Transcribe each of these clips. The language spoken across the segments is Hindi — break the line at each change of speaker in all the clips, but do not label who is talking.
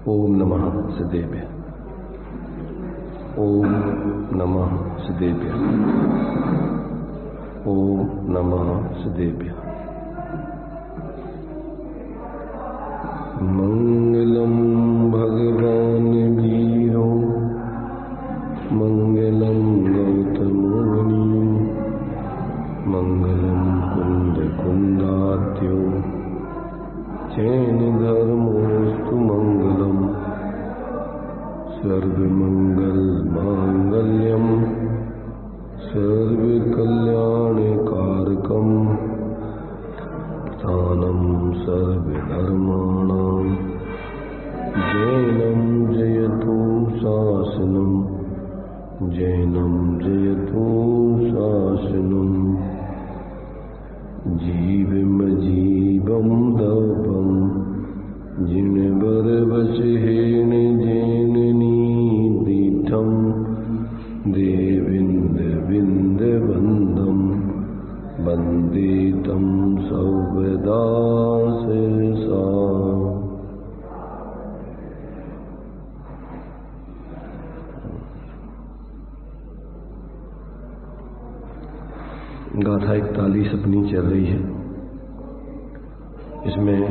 ओम नमः सिद्धेभ्य। ओम नमः सिद्धेभ्य। ओम नमः सिद्धेभ्य। मंगलम भगवान वीरो मंगलम गौतम मुनि मंगलम कुंद कुंदात्यो जैन धर्मोस्तु मंगलम सर्वमंगल मांगल्यम सर्वकल्याणकारकम प्रधानम सर्वधर्माणां जैनं जयतु शासनं जैनं जयतु शासनं जीवम जीवम दपम जिनबर वचहेन जैननी दीठम देविंद विंद बंदम वंदे तम सर्वदा शिरसा। गाथा 41 अपनी चल रही है। इसमें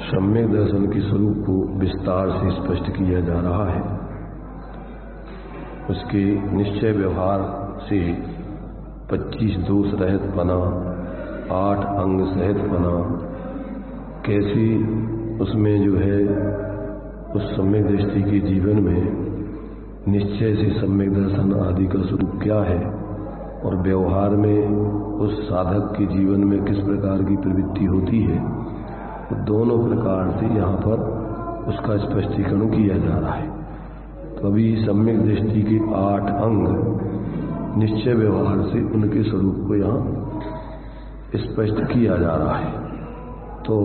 सम्यक दर्शन के स्वरूप को विस्तार से स्पष्ट किया जा रहा है। उसके निश्चय व्यवहार से 25 दोष रहित पना, 8 अंग सहित पना, कैसी उसमें जो है उस सम्यक दृष्टि के जीवन में निश्चय से सम्यक दर्शन आदि का स्वरूप क्या है और व्यवहार में उस साधक के जीवन में किस प्रकार की प्रवृत्ति होती है, तो दोनों प्रकार से यहाँ पर उसका स्पष्टीकरण किया जा रहा है। तो अभी सम्यक दृष्टि के 8 अंग निश्चय व्यवहार से उनके स्वरूप को यहाँ स्पष्ट किया जा रहा है। तो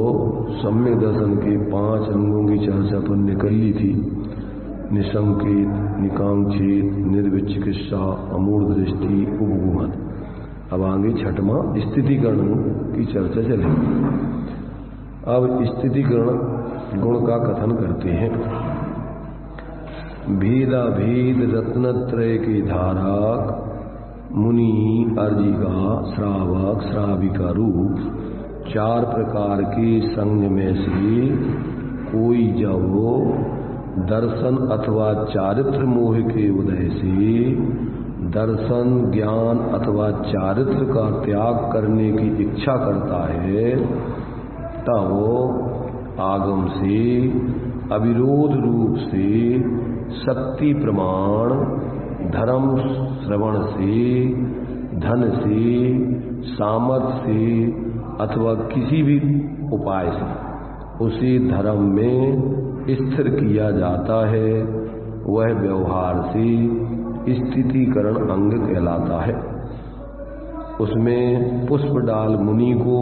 सम्यक दर्शन के 5 अंगों की चर्चा पर निकल ली थी। निसंकेत, निकांक्षेत, निर्विचिकित्सा, अमूढ़ दृष्टि, उपगुहन। अब आगे 6वां स्थितिकरण की चर्चा चलेगी। अब स्थितिकरण गुण का कथन करते हैं। भेदा भेद रत्नत्रय की धारक मुनि अर्जिका श्रावक श्राविका रूप 4 प्रकार के संग में से कोई जब दर्शन अथवा चारित्र मोह के उदय से दर्शन ज्ञान अथवा चारित्र का त्याग करने की इच्छा करता है, तब आगम से अविरोध रूप से शक्ति प्रमाण, धर्म श्रवण से, धन से, सामर्थ्य से अथवा किसी भी उपाय से उसे धर्म में स्थिर किया जाता है। वह व्यवहार से स्थितिकरण अंग कहलाता है। उसमें पुष्पडाल मुनि को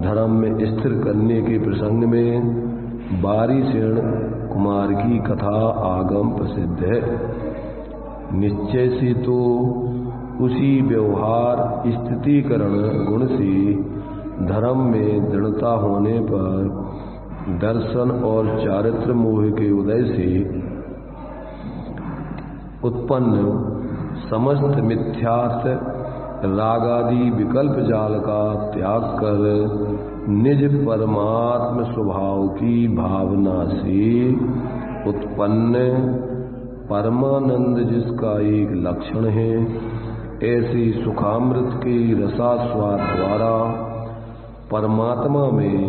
धर्म में स्थिर करने के प्रसंग में बारीसेन कुमार की कथा आगम प्रसिद्ध है। निश्चय से तो उसी व्यवहार स्थितिकरण गुण से धर्म में दृढ़ता होने पर दर्शन और चारित्र मोह के उदय से उत्पन्न समस्त मिथ्यार्थ रागादि विकल्प जाल का त्याग कर निज परमात्म स्वभाव की भावना से उत्पन्न परमानंद जिसका एक लक्षण है, ऐसे सुखामृत के रसास्वाद द्वारा परमात्मा में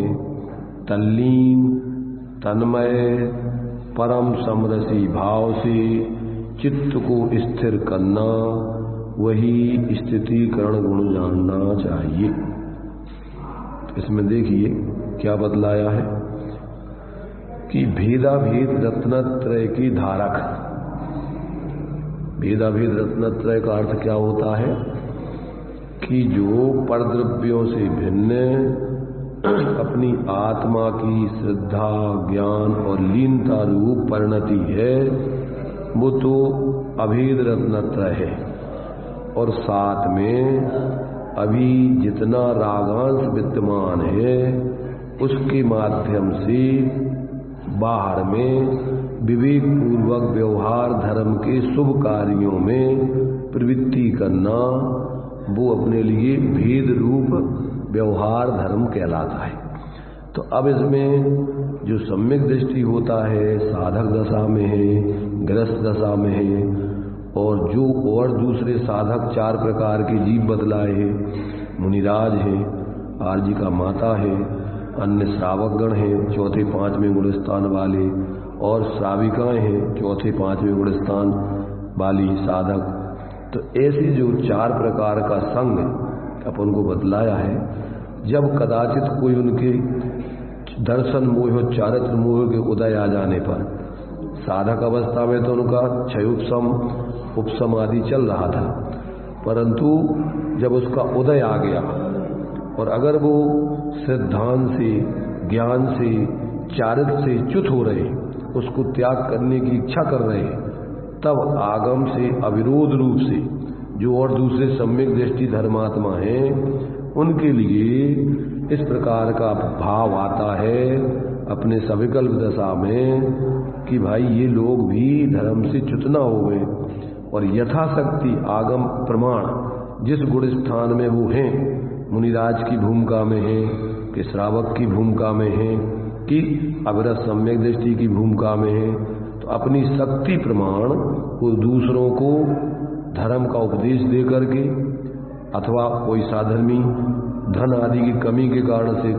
तल्लीन तन्मय परम समरसी भाव से चित्त को स्थिर करना, वही स्थितिकरण गुण जानना चाहिए। इसमें देखिए क्या बतलाया है कि भेदाभेद रत्नत्रय की धारक। भेदाभेद रत्नत्रय का अर्थ क्या होता है कि जो परद्रव्यों से भिन्न अपनी आत्मा की श्रद्धा, ज्ञान और लीनता रूप परिणति है, वो तो अभेद रत्नत्रय है। और साथ में अभी जितना रागांश विद्यमान है उसके माध्यम से बाहर में विवेक पूर्वक व्यवहार धर्म के शुभ कार्यों में प्रवृत्ति करना, वो अपने लिए भेद रूप व्यवहार धर्म कहलाता है। तो अब इसमें जो सम्यक दृष्टि होता है साधक दशा में है, गृहस्थ दशा में है, और जो और दूसरे साधक 4 प्रकार के जीव बतलाए हैं, मुनिराज है, आर्जिका माता है, अन्य श्रावकगण हैं 4, 5वें गुण स्थान वाले, और श्राविकाएं हैं 4, 5वें गुण स्थान वाली साधक। तो ऐसे जो 4 प्रकार का संग अपन को बतलाया है, जब कदाचित कोई उनके दर्शन मोह और चारित्र मोह के उदय आ जाने पर, साधक अवस्था में तो उनका क्षयोपशम उपशम आदि चल रहा था, परंतु जब उसका उदय आ गया और अगर वो सिद्धांत से, ज्ञान से, चारित्र से च्युत हो रहे, उसको त्याग करने की इच्छा कर रहे, तब आगम से अविरोध रूप से जो और दूसरे सम्यक दृष्टि धर्मात्मा हैं, उनके लिए इस प्रकार का भाव आता है अपने सविकल्प दशा में कि भाई ये लोग भी धर्म से च्युत न हो गए, और यथाशक्ति आगम प्रमाण जिस गुण स्थान में वो हैं, मुनिराज की भूमिका में है कि श्रावक की भूमिका में है कि अविरत सम्यक दृष्टि की भूमिका में है, तो अपनी शक्ति प्रमाण वो दूसरों को धर्म का उपदेश दे करके, अथवा कोई साधर्मी धन आदि की कमी के कारण से,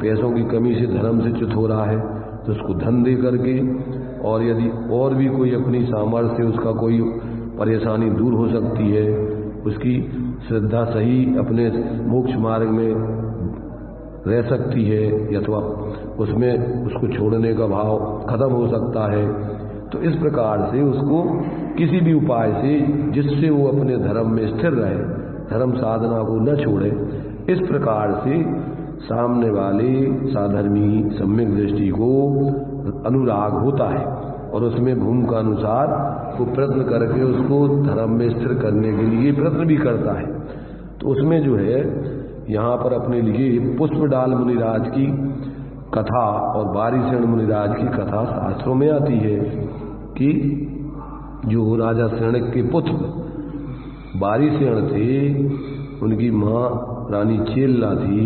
पैसों की कमी से धर्म से च्युत हो रहा है, तो उसको धन दे करके, और यदि और भी कोई अपनी सामर्थ्य से उसका कोई परेशानी दूर हो सकती है, उसकी श्रद्धा सही अपने मोक्ष मार्ग में रह सकती है, अथवा उसमें उसको छोड़ने का भाव खत्म हो सकता है, तो इस प्रकार से उसको किसी भी उपाय से जिससे वो अपने धर्म में स्थिर रहे, धर्म साधना को न छोड़े, इस प्रकार से सामने वाले साधर्मी सम्यक दृष्टि को अनुराग होता है, और उसमें भूमिका अनुसार वो प्रयत्न करके उसको धर्म में स्थिर करने के लिए प्रयत्न भी करता है। तो उसमें जो है यहाँ पर अपने लिए पुष्पडाल मुनिराज की कथा और बारिसेन मुनिराज की कथा शास्त्रों में आती है कि जो राजा सेणक के पुत्र बारिसेन थे, उनकी माँ रानी चेल्ला थी,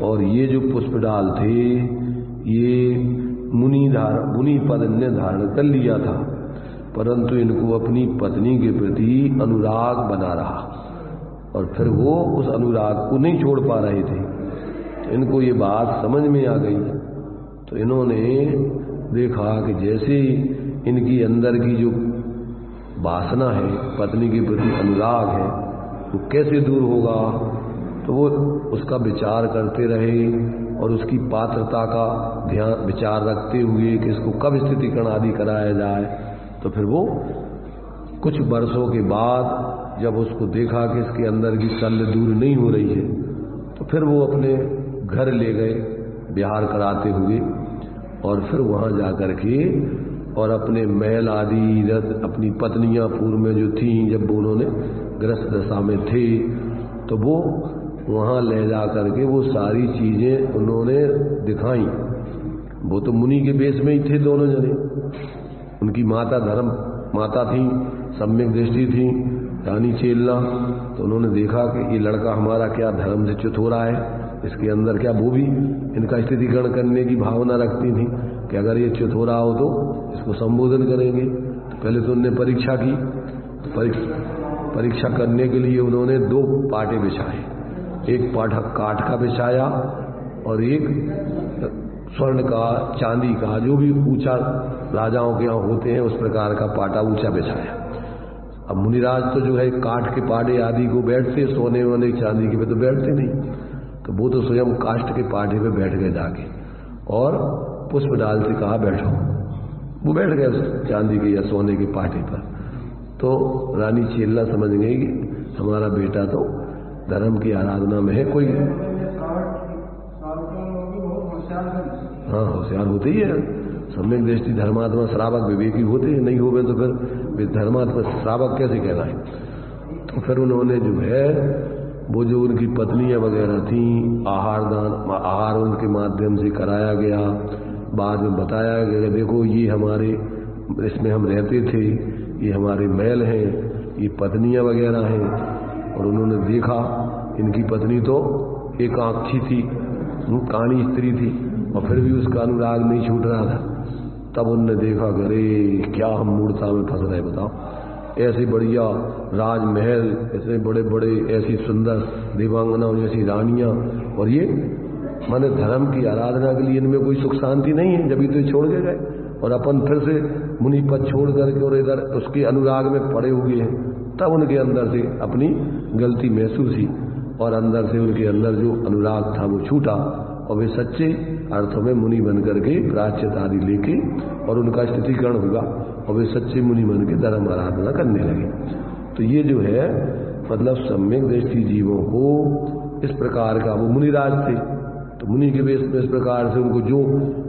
और ये जो पुष्पडाल थे ये मुनि पद ने धारण कर लिया था, परंतु इनको अपनी पत्नी के प्रति अनुराग बना रहा, और फिर वो उस अनुराग को नहीं छोड़ पा रहे थे। तो इनको ये बात समझ में आ गई, तो इन्होंने देखा कि जैसे इनकी अंदर की जो वासना है, पत्नी के प्रति अनुराग है, वो कैसे दूर होगा। तो वो उसका विचार करते रहे, और उसकी पात्रता का ध्यान विचार रखते हुए कि इसको कब स्थितिकरण आदि कराया जाए। तो फिर वो कुछ वर्षों के बाद जब उसको देखा कि इसके अंदर की शल्य दूर नहीं हो रही है, तो फिर वो अपने घर ले गए विहार कराते हुए, और फिर वहाँ जा कर के और अपने महल आदि अपनी पत्नियां पूर्व में जो थीं, जब उन्होंने गृहस्थ दशा में थे, तो वो वहाँ ले जा करके वो सारी चीजें उन्होंने दिखाई। वो तो मुनि के बेस में ही थे दोनों जने, उनकी माता धर्म माता थी, सम्यक दृष्टि थी रानी चेल्ला। तो उन्होंने देखा कि ये लड़का हमारा क्या धर्म से च्युत हो रहा है, इसके अंदर क्या, वो भी इनका स्थितिकरण करने की भावना रखती थी कि अगर ये च्युत हो रहा हो तो इसको संबोधन करेंगे। तो पहले तो उन्होंने परीक्षा की, तो परीक्षा करने के लिए उन्होंने 2 पाटे बिछाए, एक पाटा काठ का बिछाया और एक स्वर्ण का, चांदी का, जो भी ऊंचा राजाओं के यहाँ होते हैं उस प्रकार का पाटा ऊंचा बिछाया। अब मुनिराज तो जो है काठ के पाटे आदि को बैठते, सोने वाले चांदी के पे तो बैठते नहीं, तो वो तो स्वयं काष्ठ के पाटे पे बैठ गए जाके, और पुष्पडाल से कहा बैठो, वो बैठ गए चांदी के या सोने के पाटे पर। तो रानी चेल्ला समझ गई कि हमारा बेटा तो धर्म की आराधना में है। कोई हाँ होशियार होते ही है, सम्यक दृष्टि धर्मात्मा श्रावक विवेकी होते हैं, नहीं होवे तो फिर धर्मात्मा श्रावक कैसे कहलाए। तो फिर उन्होंने जो है वो जो उनकी पत्नियां वगैरह थीं, आहार उनके माध्यम से कराया गया। बाद में बताया गया कि देखो ये हमारे इसमें हम रहते थे, ये हमारे महल हैं, ये पत्नियां वगैरह हैं। और उन्होंने देखा इनकी पत्नी तो एक आँखी थी, कानी स्त्री थी, और फिर भी उसका अनुराग नहीं छूट रहा था। तब उनने देखा कि अरे क्या हम मूर्खता में फंस रहे, बताओ। ऐसे बढ़िया राजमहल, ऐसे बड़े बड़े, ऐसी सुंदर देवांगनाओं जैसी रानियां, और ये माने धर्म की आराधना के लिए इनमें कोई सुख शांति नहीं है, जब तो छोड़ के गए। और अपन फिर से मुनि पद छोड़ करके और इधर उसके अनुराग में पड़े हुए हैं। तब उनके अंदर से अपनी गलती महसूस हुई और अंदर से उनके अंदर जो अनुराग था वो छूटा, और वे सच्चे अर्थों में मुनि बन करके प्रायश्चित आदि लेके और उनका स्थितिकरण हुआ, और वे सच्चे मुनि बन के धर्म आराधना करने लगे। तो ये जो है मतलब सम्यक दृष्टि जीवों को इस प्रकार का, वो मुनिराज थे तो मुनि के वेश में इस प्रकार से उनको जो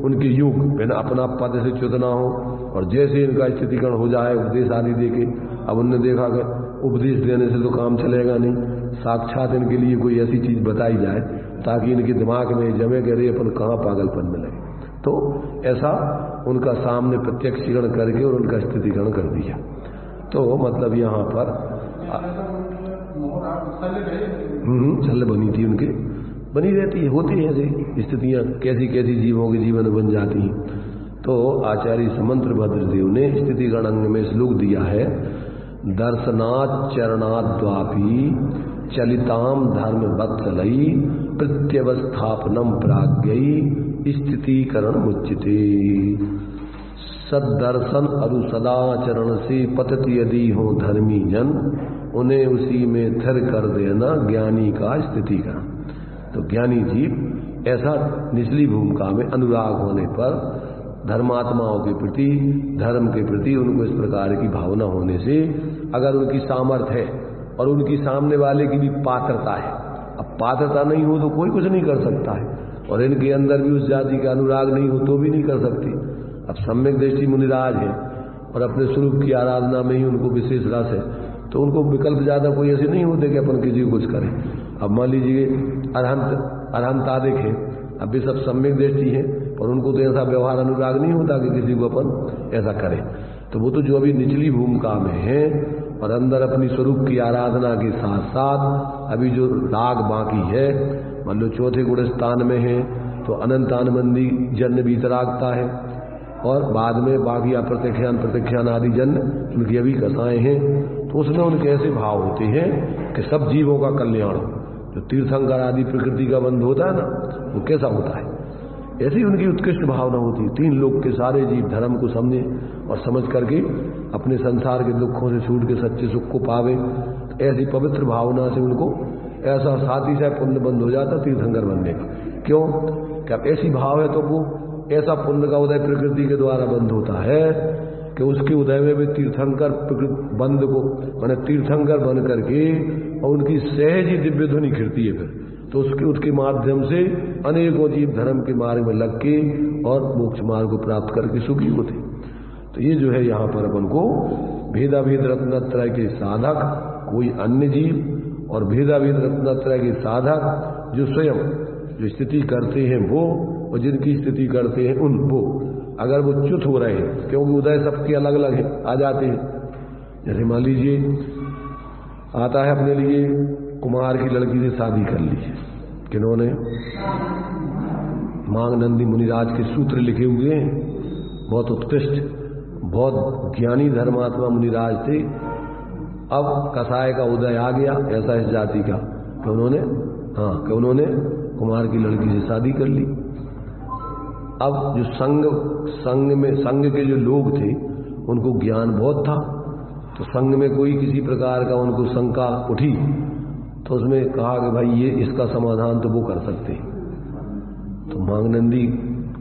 उनके युग बिना अपना पद से च्युत ना हो, और जैसे इनका स्थितिकरण हो जाए उपदेश आदि देके। अब उनने देखा कि उपदेश देने से तो काम चलेगा नहीं, साक्षात इनके लिए कोई ऐसी चीज बताई जाए ताकि इनके दिमाग में जमे कि अरे अपन कहाँ पागलपन में लगे। तो ऐसा उनका सामने प्रत्यक्षीकरण करके और उनका स्थितिकरण कर दिया। तो मतलब यहाँ पर छल बनी थी, उनके बनी रहती है, होती है ऐसी स्थितियां, कैसी कैसी जीवों के जीवन में बन जाती हैं। तो आचार्य समंत्र भद्रदेव ने स्थितिकरण अंग में श्लोक दिया है, दर्शनात् चरणाद्वापि चलिताम धर्म वत्सलई प्रत्यवस्थापनम प्राज्ञई स्थितिकरण मुच्यते। सदर्शन अरु सदाचरण से पतति यदि हो धर्मी जन, उन्हें उसी में थिर कर देना ज्ञानी का स्थितिकरण। तो ज्ञानी जीव ऐसा निचली भूमिका में अनुराग होने पर धर्मात्माओं के प्रति, धर्म के प्रति उनको इस प्रकार की भावना होने से, अगर उनकी सामर्थ्य है और उनकी सामने वाले की भी पात्रता है, अब पात्रता नहीं हो तो कोई कुछ नहीं कर सकता है, और इनके अंदर भी उस जाति का अनुराग नहीं हो तो भी नहीं कर सकती। अब सम्यक दृष्टि मुनिराज है और अपने स्वरूप की आराधना में ही उनको विशेष रस है, तो उनको विकल्प ज्यादा कोई ऐसे नहीं होते कि अपन किसी को कुछ करें। अब मान लीजिए अरहंता देखें, अब भी सब सम्यक दृष्टि है और उनको तो ऐसा व्यवहार अनुराग नहीं होता कि किसी को अपन ऐसा करें। तो वो तो जो अभी निचली भूमिका में है और अंदर अपनी स्वरूप की आराधना के साथ साथ अभी जो राग बाकी है, मान लो चौथे गुण स्थान में है तो अनंतानबंदी जन्य भीतरागता है, और बाद में बाकी अप्रत्यक्षान आदि जन्य उनकी अभी कथाएं हैं। तो उसमें उनके ऐसे भाव होते हैं कि सब जीवों का कल्याण हो। जो तीर्थंकर आदि प्रकृति का बंध होता है ना, वो कैसा होता है, ऐसी उनकी उत्कृष्ट भावना होती है। तीन लोग के सारे जीव धर्म को समझे और समझ करके अपने संसार के दुखों से छूट के सच्चे सुख को पावे। ऐसी पवित्र भावना से उनको ऐसा साथ ही साथ पुण्य बंद हो जाता तीर्थंकर बनने का। क्यों? क्या ऐसी भाव है तो वो ऐसा पुण्य का उदय प्रकृति के द्वारा बंद होता है कि उसके उदय में भी तीर्थंकर बंद को मैंने तीर्थंकर बन करके और उनकी सहज ही दिव्य ध्वनि खिरती है। फिर तो उसके माध्यम से अनेकों जीव धर्म के मार्ग में लग के और मोक्ष मार्ग को प्राप्त करके सुखी होते। तो ये जो है यहाँ पर अपन को भेदाभेद रत्नत्रय के साधक कोई अन्य जीव और भेदाभेद रत्नत्रय के साधक जो स्वयं जो स्थिति करते हैं वो, और जिनकी स्थिति करते हैं उन वो, अगर वो च्युत हो रहे हैं क्योंकि उदय सबके अलग अलग है, आ जाते हैं। जैसे मान लीजिए आता है अपने लिए कुमार की लड़की से शादी कर ली है, किन्होंने? मांगनंदी मुनिराज के सूत्र लिखे हुए हैं, बहुत उत्कृष्ट बहुत ज्ञानी धर्मात्मा मुनिराज थे। अब कसाय का उदय आ गया ऐसा इस जाति का कि उन्होंने कुमार की लड़की से शादी कर ली। अब जो संघ के जो लोग थे उनको ज्ञान बहुत था, तो संघ में कोई किसी प्रकार का उनको शंका उठी तो उसमें कहा कि भाई ये इसका समाधान तो वो कर सकते हैं। तो मांगनंदी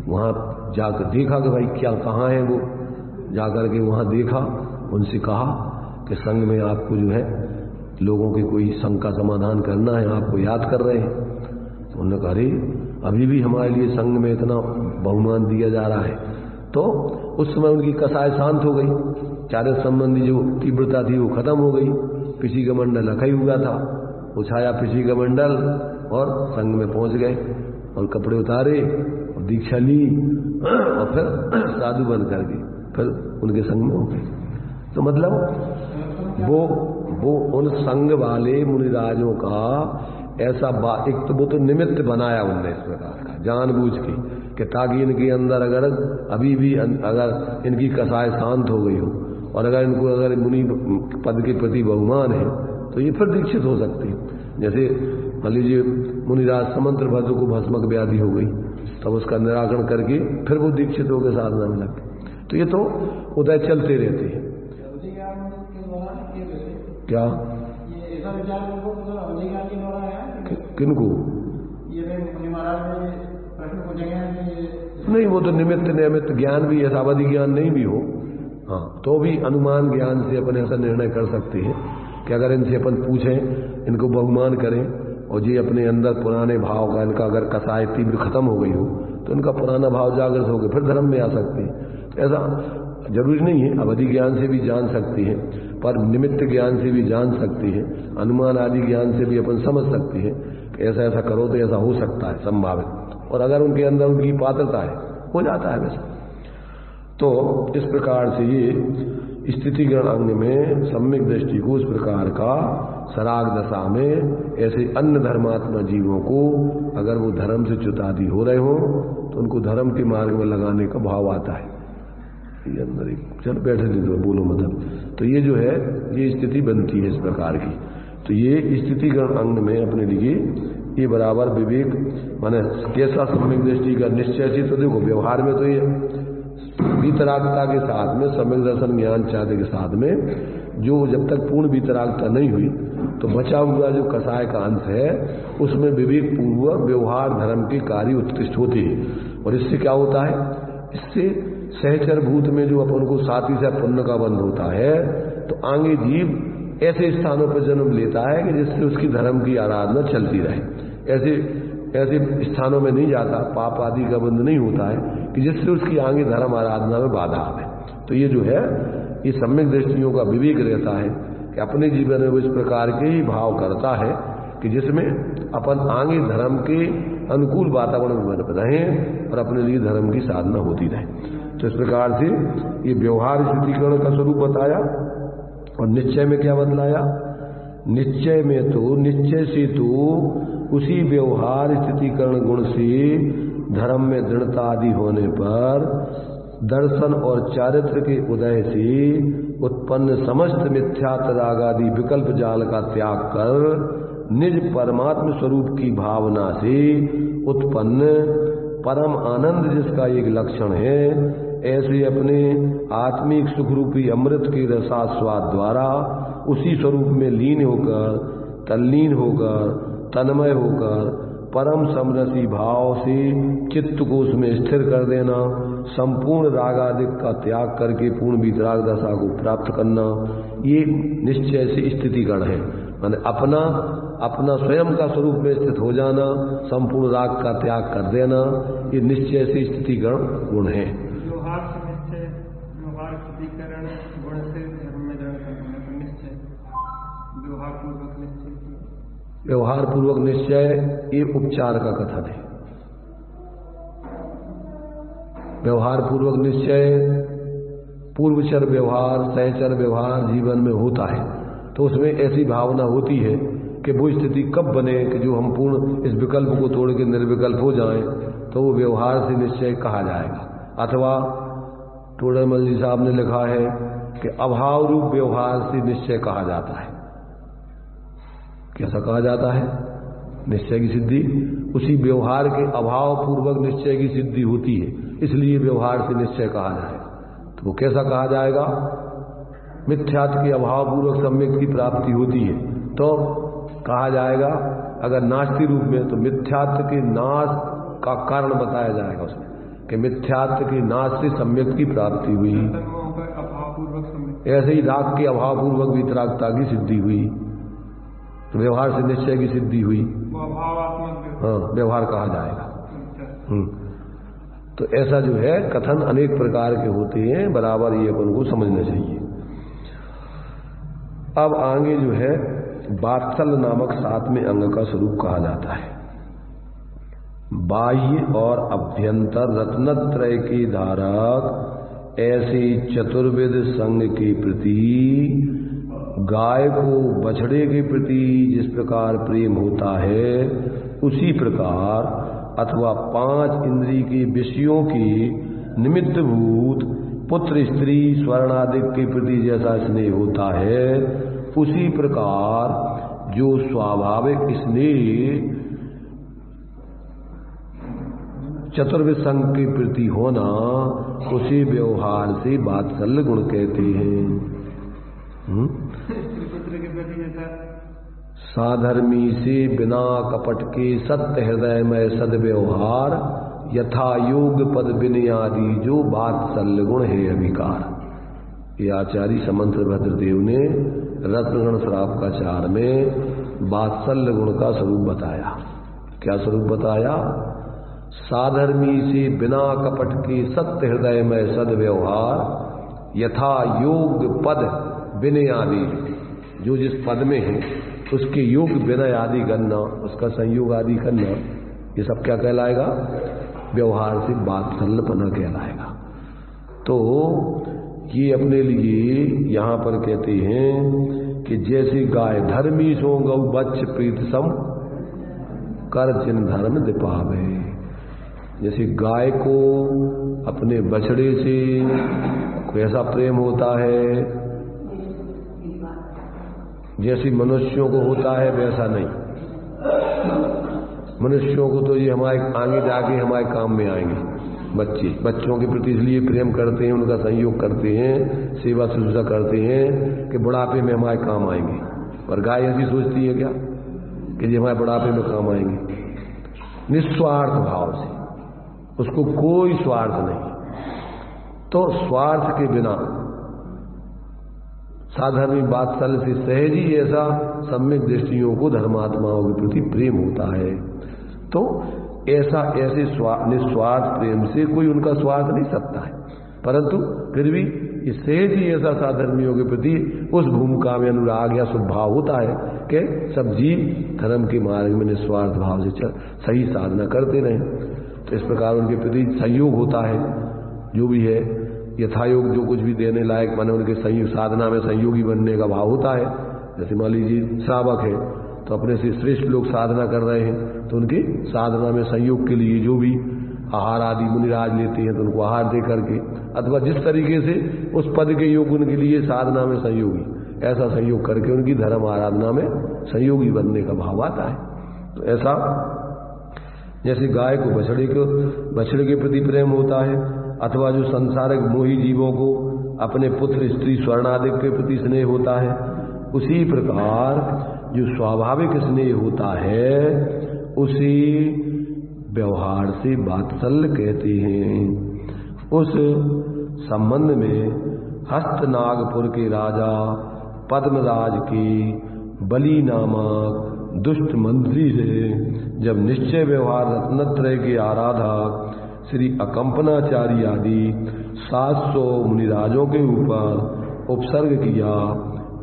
वहां जाकर देखा कि भाई क्या कहाँ है वो, जाकर के वहां देखा, उनसे कहा कि संघ में आपको जो है लोगों के कोई शंका समाधान करना है, आपको याद कर रहे हैं। तो उन्होंने कहा अरे अभी भी हमारे लिए संघ में इतना बहुमान दिया जा रहा है। तो उस समय उनकी कसाय शांत हो गई, चारित्र संबंधी जो तीव्रता थी वो खत्म हो गई, किसी का मंडल लखा ही हुआ था, उछाया पिछी का मंडल और संघ में पहुंच गए और कपड़े उतारे और दीक्षा ली और फिर साधु बन करके फिर उनके संग में हो गए। तो मतलब वो उन संघ वाले मुनिराजों का ऐसा एक तो वो तो निमित्त बनाया उनने इस प्रकार का जानबूझ के कि ताकि इनके अंदर अगर अभी भी अगर इनकी कसाय शांत हो गई हो और अगर मुनि पद के प्रति बहुमान है तो ये फिर दीक्षित हो सकते हैं। जैसे मान लीजिए मुनिराज समंत्र भद्र को भस्मक व्याधि हो गई तब उसका निराकरण करके फिर वो दीक्षित होकर साधना में लग गए। तो ये तो उदय चलते रहते हैं। क्या किनको नहीं, वो तो निमित्त ज्ञान भी है, सावधि ज्ञान नहीं भी हो, हाँ तो भी अनुमान ज्ञान से अपन ऐसा निर्णय कर सकते हैं कि अगर इनसे अपन पूछें, इनको बहुमान करें और जी अपने अंदर पुराने भाव का इनका अगर कसाय तीव्र खत्म हो गई हो तो इनका पुराना भाव जागृत होकर फिर धर्म में आ सकते हैं। तो ऐसा जरूरी नहीं है, अवधि ज्ञान से भी जान सकती है, पर निमित्त ज्ञान से भी जान सकती है, अनुमान आदि ज्ञान से भी अपन समझ सकते हैं कि ऐसा ऐसा करो तो ऐसा हो सकता है संभावित, और अगर उनके अंदर उनकी पात्रता है हो जाता है वैसा। तो इस प्रकार से ये स्थितिगण अंग में सम्यक दृष्टि को इस प्रकार का सराग दशा में ऐसे अन्य धर्मात्मा जीवों को अगर वो धर्म से च्युतादि हो रहे हो तो उनको धर्म के मार्ग में लगाने का भाव आता है। ये अंदर चल बैठे नहीं तो बोलो मतलब, तो ये जो है ये स्थिति बनती है इस प्रकार की। तो ये स्थितिगण अंग में अपने लिए ये बराबर विवेक माने कैसा सम्यक दृष्टि का निश्चय से, तो देखो व्यवहार में तो ये वीतरागता के साथ में सम्यक दर्शन ज्ञान चाहते के साथ में जो जब तक पूर्ण वीतरागता नहीं हुई तो बचा हुआ जो कसाय का अंश है उसमें विवेक पूर्वक व्यवहार धर्म के कार्य उत्कृष्ट होते हैं। और इससे क्या होता है, इससे सहचर भूत में जो अपन को साथी से पुण्य का बंध होता है तो आगे जीव ऐसे स्थानों पर जन्म लेता है कि जिससे उसकी धर्म की आराधना चलती रहे। ऐसे स्थानों में नहीं जाता, पाप आदि का बंध नहीं होता है कि जिससे उसकी आगे धर्म आराधना में बाधा आवे। तो ये जो है ये सम्यक दृष्टियों का विवेक रहता है कि अपने जीवन में वो इस प्रकार के ही भाव करता है कि जिसमें अपन आगे धर्म के अनुकूल वातावरण में रहें और अपने लिए धर्म की साधना होती रहे। तो इस प्रकार से ये व्यवहार स्थितिकरण का स्वरूप बताया। और निश्चय में क्या बतलाया, निश्चय में तो निश्चय से तो उसी व्यवहार स्थितिकरण गुण से धर्म में दृढ़ता आदि होने पर दर्शन और चारित्र के उदय से उत्पन्न समस्त मिथ्यात्व राग आदि विकल्प जाल का त्याग कर निज परमात्म स्वरूप की भावना से उत्पन्न परम आनंद जिसका एक लक्षण है, ऐसे अपने आत्मिक सुख रूपी अमृत के रसास्वाद द्वारा उसी स्वरूप में लीन होकर तल्लीन होकर तन्मय होकर परम समरसी भाव से चित्त को उसमें स्थिर कर देना, संपूर्ण रागादिक का त्याग करके पूर्ण वितराग दशा को प्राप्त करना, ये निश्चय से स्थितिगण है। माने अपना स्वयं का स्वरूप में स्थित हो जाना, संपूर्ण राग का त्याग कर देना, ये निश्चय से स्थितिगण गुण है।
व्यवहार से निश्चय, व्यवहार स्थितिकरण गुण से धर्म में दृढ़ करना, तो निश्चय व्यवहार पूर्वक निश्चय,
व्यवहार पूर्वक निश्चय ये उपचार का कथन है। व्यवहार पूर्वक निश्चय पूर्वचर व्यवहार सहचर व्यवहार जीवन में होता है तो उसमें ऐसी भावना होती है कि वो स्थिति कब बने कि जो हम पूर्ण इस विकल्प को तोड़ के निर्विकल्प हो जाएं, तो वो व्यवहार से निश्चय कहा जाएगा। अथवा टोडरमल जी साहब ने लिखा है कि अभाव रूप व्यवहार से निश्चय कहा जाता है। कैसा कहा जाता है, निश्चय की सिद्धि उसी व्यवहार के अभाव पूर्वक निश्चय की सिद्धि होती है, इसलिए व्यवहार से निश्चय कहा जाएगा। तो वो कैसा कहा जाएगा, मिथ्यात्व के अभाव पूर्वक सम्यक की प्राप्ति होती है तो कहा जाएगा, अगर नास्ति रूप में तो मिथ्यात्व के नाश का कारण बताया जाएगा उसमें कि मिथ्यात्व के नाश से सम्यक की प्राप्ति हुई। ऐसे ही राग के अभाव पूर्वक वितरागता की सिद्धि हुई, तो व्यवहार से निश्चय की सिद्धि हुई, हाँ व्यवहार कहा जाएगा। तो ऐसा जो है कथन अनेक प्रकार के होते हैं, बराबर ये अपन को समझना चाहिए। अब आगे जो है वात्सल्य नामक 7वें अंग का स्वरूप कहा जाता है। बाह्य और अभ्यंतर रत्नत्रय की धारक ऐसे चतुर्विध संग के प्रति गाय को बछड़े के प्रति जिस प्रकार प्रेम होता है, उसी प्रकार अथवा 5 इंद्रिय के विषयों की निमित्तभूत पुत्र स्त्री स्वर्ण आदि के प्रति जैसा स्नेह होता है, उसी प्रकार जो स्वाभाविक स्नेह चतुर्विध संग के प्रति होना, उसी व्यवहार से वात्सल्य गुण कहते हैं। साधर्मी से बिना कपट के सत्य हृदय में सद्व्यवहार, यथा योग पद बिन आदि जो वात्सल्य गुण है अभिकार। ये आचार्य समंत्र भद्रदेव ने रत्नगण श्रावकाचार में वात्सल्य गुण का स्वरूप बताया। क्या स्वरूप बताया? साधर्मी से बिना कपट के सत्य हृदय में सद्व्यवहार, यथा योग पद विनय आदि, जो जिस पद में है उसके योग विनय आदि करना, उसका संयोग आदि करना, ये सब क्या कहलाएगा? व्यवहार से वात्सल्यपना कहलाएगा। तो ये अपने लिए यहाँ पर कहते हैं कि जैसे गाय धर्मी सो गौ बच्च प्रीत सम कर जिन धर्म दिपावे। जैसे गाय को अपने बछड़े से कैसा प्रेम होता है, जैसे मनुष्यों को होता है वैसा नहीं। मनुष्यों को तो ये हमारे आगे जाके हमारे काम में आएंगे। बच्चों के प्रति इसलिए प्रेम करते हैं, उनका सहयोग करते हैं, सेवा शुश्रूषा करते हैं कि बुढ़ापे में हमारे काम आएंगे। और गाय ऐसी सोचती है क्या कि ये हमारे बुढ़ापे में काम आएंगे? निस्वार्थ भाव से, उसको कोई स्वार्थ नहीं। तो स्वार्थ के बिना साधारण वात्सल्य से सहज ही ऐसा सम्यक दृष्टियों को धर्मात्माओं के प्रति प्रेम होता है। तो ऐसे निस्वार्थ प्रेम से कोई उनका स्वार्थ नहीं सकता है, परंतु फिर भी सहज ही ऐसा साधर्मियों के प्रति उस भूमिका में अनुराग या स्वभाव होता है कि सब जीव धर्म के मार्ग में निस्वार्थ भाव से सही साधना करते रहें। तो इस प्रकार उनके प्रति संयोग होता है, जो भी है यथायोग जो कुछ भी देने लायक माने उनके संयोग साधना में सहयोगी बनने का भाव होता है। जैसे मान लीजिए श्रावक है तो अपने से श्रेष्ठ लोग साधना कर रहे हैं तो उनकी साधना में सहयोग के लिए जो भी आहार आदि मुनिराज लेते हैं तो उनको आहार दे करके, अथवा जिस तरीके से उस पद के योग उनके लिए साधना में सहयोगी, ऐसा सहयोग करके उनकी धर्म आराधना में सहयोगी बनने का भाव आता है। तो ऐसा जैसे गाय को बछड़े के प्रति प्रेम होता है, अथवा जो संसारिक मोही जीवों को अपने पुत्र स्त्री स्वर्ण आदि के प्रति स्नेह होता है, उसी प्रकार जो स्वाभाविक स्नेह होता है उसी व्यवहार से वात्सल्य कहते हैं। उस संबंध में हस्तनागपुर के राजा पद्मराज की बलि नामक दुष्ट मंत्री से जब निश्चय व्यवहार रत्नत्रय के आराधक श्री अकंपनाचार्य आदि 700 मुनिराजों के ऊपर उपसर्ग किया,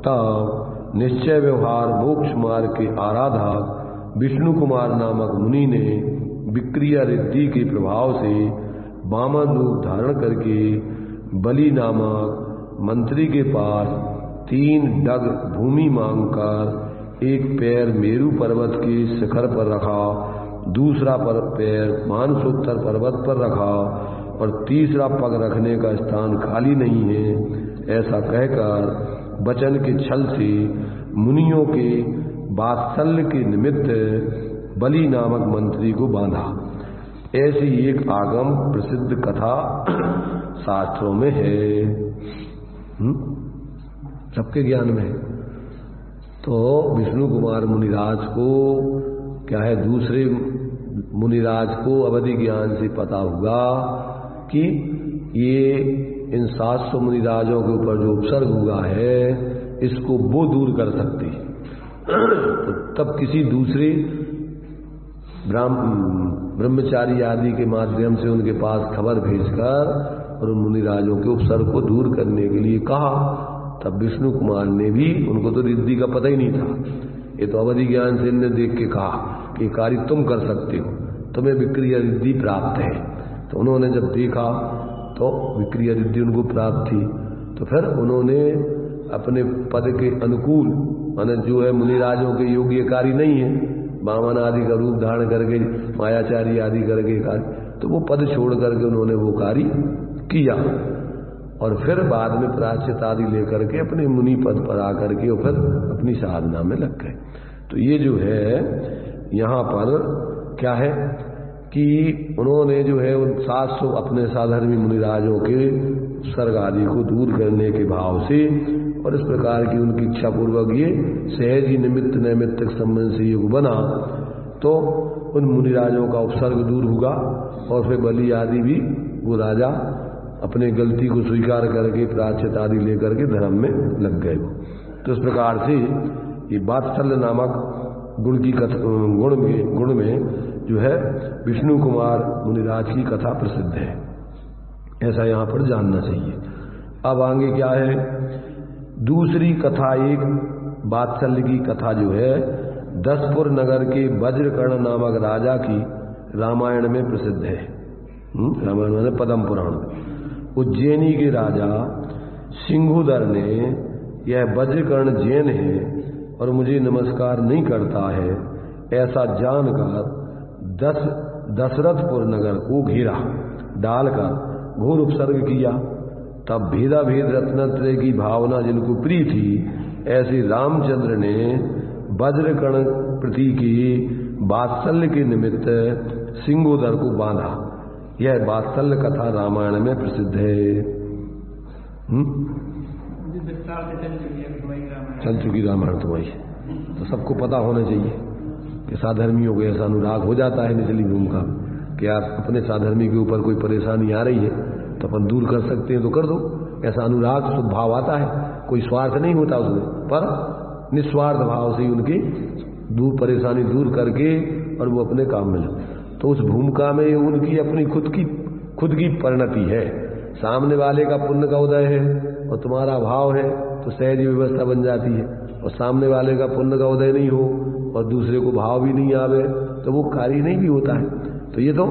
तब निश्चय व्यवहार मोक्ष मार्ग के आराधक विष्णु कुमार नामक मुनि ने विक्रिया रिद्धि के प्रभाव से वामन रूप धारण करके बलि नामक मंत्री के पास 3 डग भूमि मांगकर एक पैर मेरु पर्वत के शिखर पर रखा, दूसरा पैर मानसोत्तर पर्वत पर रखा और तीसरा पग रखने का स्थान खाली नहीं है, ऐसा कहकर वचन के छल से मुनियों के वात्सल्य के निमित्त बलि नामक मंत्री को बांधा। ऐसी एक आगम प्रसिद्ध कथा शास्त्रों में है, सबके ज्ञान में है। तो विष्णु कुमार मुनिराज को क्या है, दूसरे मुनिराज को अवधि ज्ञान से पता हुआ कि ये इन 700 मुनिराजों के ऊपर जो उपसर्ग हुआ है इसको वो दूर कर सकते हैं। तो तब किसी दूसरे ब्रह्मचारी आदि के माध्यम से उनके पास खबर भेजकर और उन मुनिराजों के उपसर्ग को दूर करने के लिए कहा। तब विष्णु कुमार ने भी, उनको तो रिद्धि का पता ही नहीं था, ये तो अवधि ज्ञान से इनने देख के कहा कि कार्य तुम कर सकते हो, तुम्हें विक्रिया रिद्धि प्राप्त है। तो उन्होंने जब देखा तो विक्रिया रिद्धि उनको प्राप्त थी, तो फिर उन्होंने अपने पद के अनुकूल, माने जो है मुनिराजों के योग्य कार्य नहीं है, वामन आदि का रूप धारण करके मायाचारी आदि करके कार्य, तो वो पद छोड़ करके उन्होंने वो कार्य किया और फिर बाद में प्रायश्चित आदि लेकर के अपने मुनि पद पर आकर के और फिर अपनी साधना में लग गए। तो ये जो है यहाँ पर क्या है कि उन्होंने जो है उन 700 अपने साधर्मी मुनिराजों के सर्ग आदि को दूर करने के भाव से और इस प्रकार की उनकी इच्छा पूर्वक ये सहज ही निमित्त नैमित्तिक संबंध से युग बना, तो उन मुनिराजों का उपसर्ग दूर होगा और फिर बलि आदि भी वो राजा अपने गलती को स्वीकार करके प्रायश्चित आदि लेकर के धर्म में लग गए। तो इस प्रकार से ये वात्सल्य नामक गुण की कथा, गुण में जो है विष्णु कुमार मुनिराज की कथा प्रसिद्ध है, ऐसा यहाँ पर जानना चाहिए। अब आगे क्या है, दूसरी कथा एक वात्सल्य की कथा जो है दसपुर नगर के वज्रकर्ण नामक राजा की रामायण में प्रसिद्ध है। रामायण में पद्म पुराण। उज्जैनी के राजा सिंघुदर ने यह वज्रकर्ण जैन है और मुझे नमस्कार नहीं करता है ऐसा जानकर दशरथपुर नगर को घेरा डालकर घोर उपसर्ग किया। तब भेदा भेद रत्नत्रय की भावना जिनको प्रिय थी, ऐसे रामचंद्र ने वज्रकर्ण प्रति की वात्सल्य के निमित्त सिंघुदर को बांधा। यह वात्सल्य कथा रामायण में प्रसिद्ध है। चल चुकी रामायण तुम्हारी, तो सबको पता होना चाहिए कि साधर्मियों को ऐसा अनुराग हो जाता है निचली भूमि का कि आप अपने साधर्मी के ऊपर कोई परेशानी आ रही है तो अपन दूर कर सकते हैं तो कर दो। ऐसा अनुराग शुभ भाव आता है, कोई स्वार्थ नहीं होता उसमें, पर निस्वार्थ भाव से उनकी परेशानी दूर करके और वो अपने काम में लगे। तो उस भूमिका में उनकी अपनी खुद की परिणति है। सामने वाले का पुण्य का उदय है और तुम्हारा भाव है तो सहज व्यवस्था बन जाती है, और सामने वाले का पुण्य का उदय नहीं हो और दूसरे को भाव भी नहीं आवे तो वो कार्य नहीं भी होता है। तो ये तो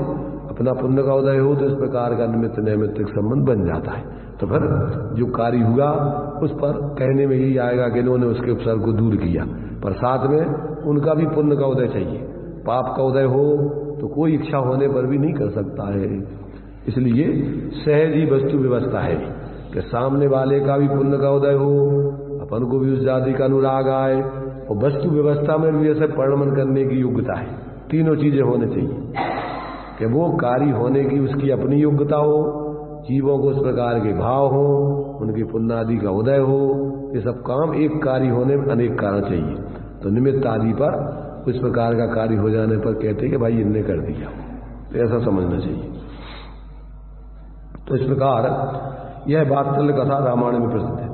अपना पुण्य का उदय हो तो इस प्रकार का निमित्त नैमित्तिक संबंध बन जाता है। तो फिर जो कार्य हुआ उस पर कहने में यही आएगा कि इन्होंने उसके उपसर्ग को दूर किया, पर साथ में उनका भी पुण्य का उदय चाहिए। पाप का उदय हो तो कोई इच्छा होने पर भी नहीं कर सकता है। इसलिए सहज ही वस्तु व्यवस्था है कि सामने वाले का भी पुण्य का उदय हो, अपन को भी उस जाति का अनुराग आए, और वस्तु व्यवस्था में भी ऐसे परिणमन करने की योग्यता है। तीनों चीजें होने चाहिए कि वो कार्य होने की उसकी अपनी योग्यता हो, जीवों को उस प्रकार के भाव हो, उनके पुण्य आदि का उदय हो। ये सब काम एक कार्य होने में अनेक कारण चाहिए। तो निमित्त आदि पर इस प्रकार का कार्य हो जाने पर कहते हैं कि भाई इनने कर दिया, तो ऐसा समझना चाहिए। तो इस प्रकार यह वात्सल्य कथा रामायण में प्रसिद्ध है।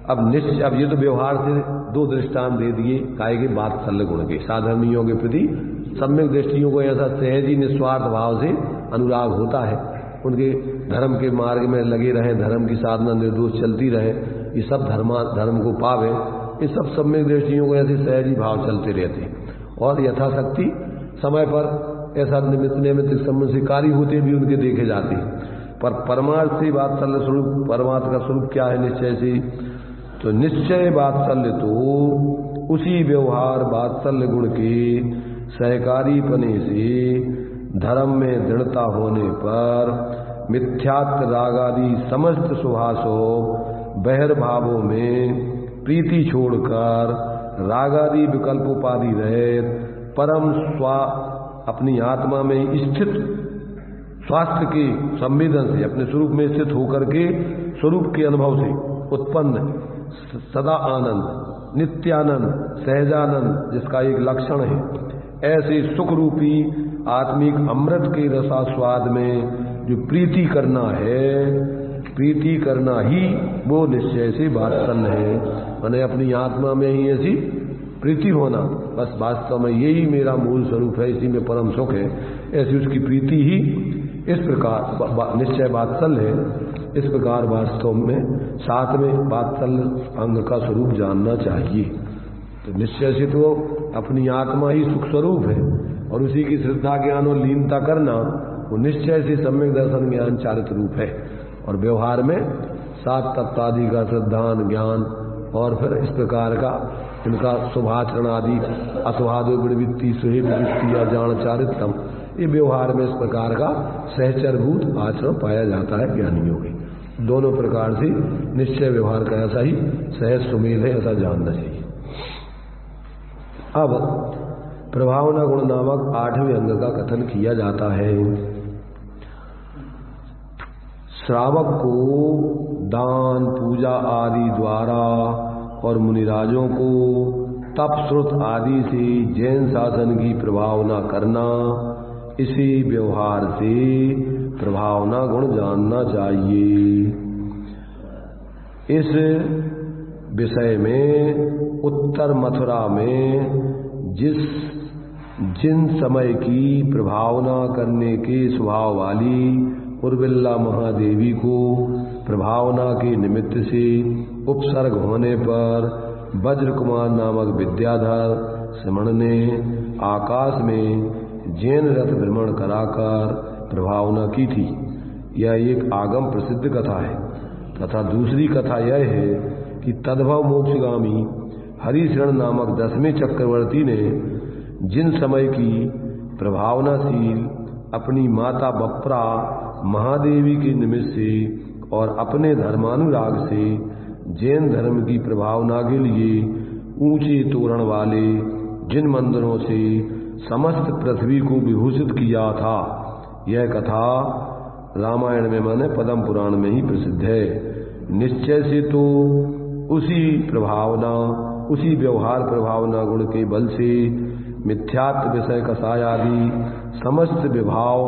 अब ये तो व्यवहार से दो दृष्टांत दे दिए काय के वात्सल्य गुण के। साधर्मियों के प्रति सम्यक दृष्टियों को ऐसा सहज ही निस्वार्थ भाव से अनुराग होता है, उनके धर्म के मार्ग में लगे रहें, धर्म की साधना निर्दोष चलती रहे, ये सब धर्म को पावे, ये सब सम्यक दृष्टियों को ऐसे सहज ही भाव चलते रहते हैं और यथाशक्ति समय पर ऐसा निमित्त नैमित्तिक संबंध से कार्य होते भी उनके देखे जाते हैं। पर परमार्थ से वात्सल्य स्वरूप, परमार्थ का स्वरूप क्या है निश्चय से, तो निश्चय वात्सल्य तो उसी व्यवहार वात्सल्य गुण के सहकारी पने से धर्म में दृढ़ता होने पर मिथ्यात्व रागादि समस्त सुभाषों बहिर्भावों में प्रीति छोड़कर रागादि विकल्पोपाधि रहित परम अपनी आत्मा में स्थित स्वास्थ्य के संवेदन से अपने स्वरूप में स्थित होकर के स्वरूप के अनुभव से उत्पन्न सदा आनंद, नित्यानंद, सहजानंद जिसका एक लक्षण है, ऐसे सुख रूपी आत्मिक अमृत के रसास्वाद में जो प्रीति करना है, प्रीति करना ही वो निश्चय से वात्सल्य है। मैंने अपनी आत्मा में ही ऐसी प्रीति होना, बस वास्तव में यही मेरा मूल स्वरूप है, इसी में परम सुख है, ऐसी उसकी प्रीति ही इस प्रकार निश्चय वात्सल्य है। इस प्रकार वास्तव में साथ में वात्सल्य अंग का स्वरूप जानना चाहिए। तो निश्चय से तो अपनी आत्मा ही सुख स्वरूप है और उसी की श्रद्धा ज्ञान और लीनता करना वो निश्चय से सम्यक दर्शन ज्ञान चारित्र रूप है। और व्यवहार में सात तत्वादि का श्रद्धान ज्ञान और फिर इस प्रकार का इनका शुभाचरण आदि असुहादो विवृत्ति सुहेब वृत्ति या जान चारित्रम, ये व्यवहार में इस प्रकार का सहचरभूत आचरण पाया जाता है ज्ञानियों के। दोनों प्रकार से निश्चय व्यवहार का ऐसा ही सहज सुमेल है, ऐसा जानना चाहिए। अब प्रभावना गुण नामक 8वें अंग का कथन किया जाता है। श्रावक को दान पूजा आदि द्वारा और मुनिराजों को तप श्रुत आदि से जैन शासन की प्रभावना करना, इसी व्यवहार से प्रभावना गुण जानना चाहिए। इस विषय में उत्तर मथुरा में जिन समय की प्रभावना करने के स्वभाव वाली उर्विला महादेवी को प्रभावना के निमित्त से उपसर्ग होने पर वज्र कुमार नामक विद्याधर श्रमण ने आकाश में जैन रथ भ्रमण कराकर प्रभावना की थी। यह एक आगम प्रसिद्ध कथा है। तथा दूसरी कथा यह है कि तद्भव मोक्षगामी हरिशरण नामक 10वें चक्रवर्ती ने जिन समय की प्रभावनाशील अपनी माता बप्रा महादेवी के निमित्त से और अपने धर्मानुराग से जैन धर्म की प्रभावना के लिए ऊंचे तोरण वाले जिन मंदिरों से समस्त पृथ्वी को विभूषित किया था, यह कथा रामायण में माने पद्म पुराण में ही प्रसिद्ध है। निश्चय से तो उसी प्रभावना, उसी व्यवहार प्रभावना गुण के बल से मिथ्यात्व विषय कसाय आदि समस्त विभाव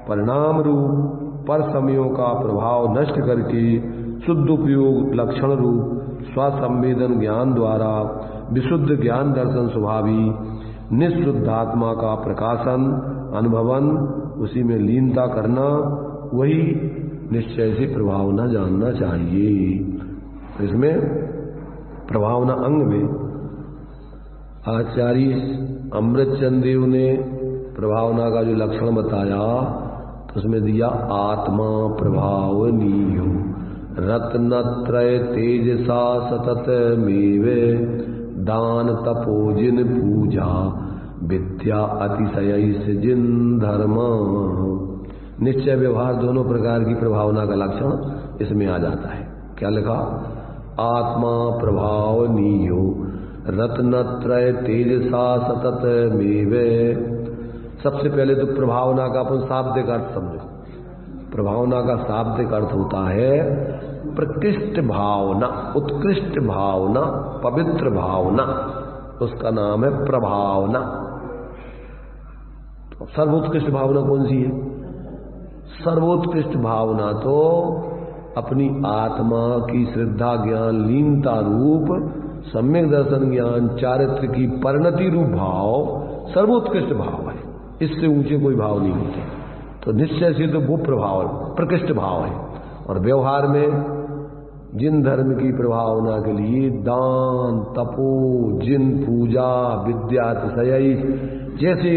परिणाम रूप पर समयों का प्रभाव नष्ट करके शुद्ध उपयोग लक्षण रूप स्वसंवेदन ज्ञान द्वारा विशुद्ध ज्ञान दर्शन स्वभावी निःशुद्धात्मा का प्रकाशन अनुभवन, उसी में लीनता करना, वही निश्चय से प्रभावना जानना चाहिए। इसमें प्रभावना अंग में आचार्य अमृतचंद देव ने प्रभावना का जो लक्षण बताया तो उसमें दिया आत्मा प्रभावनीयो रत्नत्रय तेजसा सतत मेवे दान तपोजिन पूजा विद्या अतिशय जिन धर्म। निश्चय व्यवहार दोनों प्रकार की प्रभावना का लक्षण इसमें आ जाता है। क्या लिखा? आत्मा प्रभावनीयो रत्नत्रय तेजसा सतत मेवे। सबसे पहले तो प्रभावना का अपन शाब्दिक अर्थ समझो। प्रभावना का शाब्दिक अर्थ होता है प्रकृष्ट भावना, उत्कृष्ट भावना, पवित्र भावना, उसका नाम है प्रभावना। तो सर्वोत्कृष्ट भावना कौन सी है? सर्वोत्कृष्ट भावना तो अपनी आत्मा की श्रद्धा ज्ञान लीनता रूप सम्यक दर्शन ज्ञान चारित्र की परिणति रूप भाव सर्वोत्कृष्ट भाव है। इससे ऊंचे कोई भाव नहीं होते। तो निश्चय से तो वो प्रभाव प्रकृष्ट भाव है। और व्यवहार में जिन धर्म की प्रभावना के लिए दान तपो जिन पूजा विद्या अतिशय, जैसे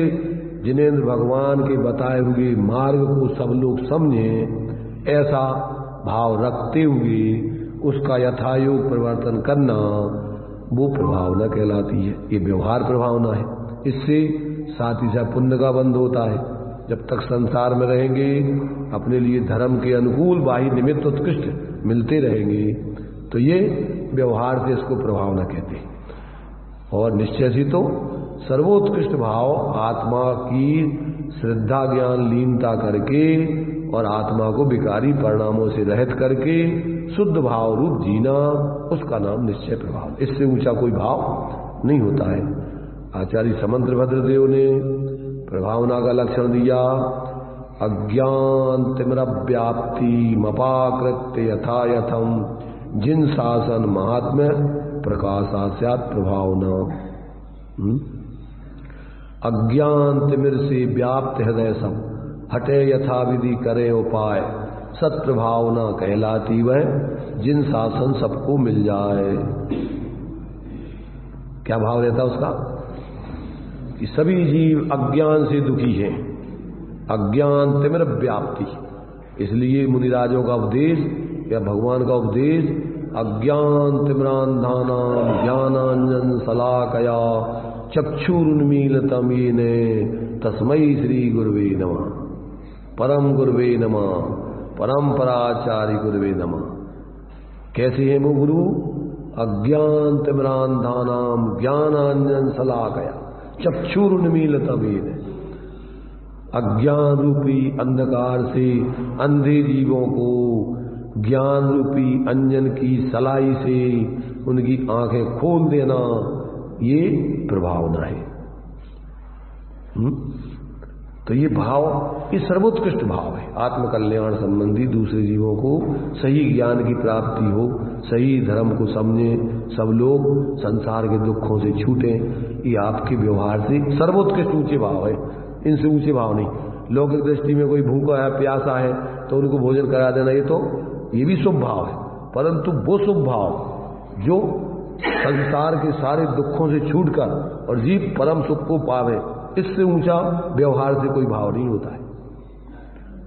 जिनेन्द्र भगवान के बताए हुए मार्ग को सब लोग समझे, ऐसा भाव रखते हुए उसका यथायोग परिवर्तन करना, वो प्रभावना कहलाती है। ये व्यवहार प्रभावना है। इससे साथ ही साथ पुण्य का बंध होता है। जब तक संसार में रहेंगे अपने लिए धर्म के अनुकूल बाह्य निमित्त उत्कृष्ट मिलते रहेंगे, तो ये व्यवहार से इसको प्रभावना कहते हैं। और निश्चय से तो सर्वोत्कृष्ट भाव आत्मा की श्रद्धा ज्ञान लीनता करके और आत्मा को विकारी परिणामों से रहित करके शुद्ध भाव रूप जीना, उसका नाम निश्चय प्रभाव। इससे ऊंचा कोई भाव नहीं होता है। आचार्य समंत्रभद्र देव ने प्रभावना का लक्षण दिया, अज्ञान तिमिर व्याप्ति मपाकृत्य यथा यथम जिन शासन महात्म्य प्रकाशास्यात् प्रभावना। अज्ञान तिमिर से व्याप्त हृदय सब हटे यथा विधि करे उपाय, सत्प्रभावना कहलाती वह जिन शासन सबको मिल जाए। क्या भाव रहता उसका कि सभी जीव अज्ञान से दुखी हैं, अज्ञान तिमिर व्याप्ति। इसलिए मुनिराजों का उपदेश या भगवान का उपदेश अज्ञान तिमिरांधानाम ज्ञानांजन शलाकया चक्षुरुन्मीलितं येन तस्मै श्री गुरुवे नमः, परम गुरुवे नमः, परंपराचार्य गुरुवे नमः। कैसे हैं वो गुरु? अज्ञान तिमिरांधानाम ज्ञानांजन शलाकया चक्षुरुन्मीलितं येन, अज्ञान रूपी अंधकार से अंधे जीवों को ज्ञान रूपी अंजन की सलाई से उनकी आंखें खोल देना, ये प्रभावना है। तो ये भाव, ये सर्वोत्कृष्ट भाव है। आत्मकल्याण संबंधी दूसरे जीवों को सही ज्ञान की प्राप्ति हो, सही धर्म को समझे, सब लोग संसार के दुखों से छूटें, ये आपके व्यवहार से सर्वोत्कृष्ट ऊंचे भाव है। इनसे ऊंचे भाव नहीं। लौकिक दृष्टि में कोई भूखा है, प्यासा है तो उनको भोजन करा देना, ये भी शुभ भाव है। परंतु वो शुभ भाव जो संसार के सारे दुखों से छूटकर और जीव परम सुख को पावे, इससे ऊंचा व्यवहार से कोई भाव नहीं होता है।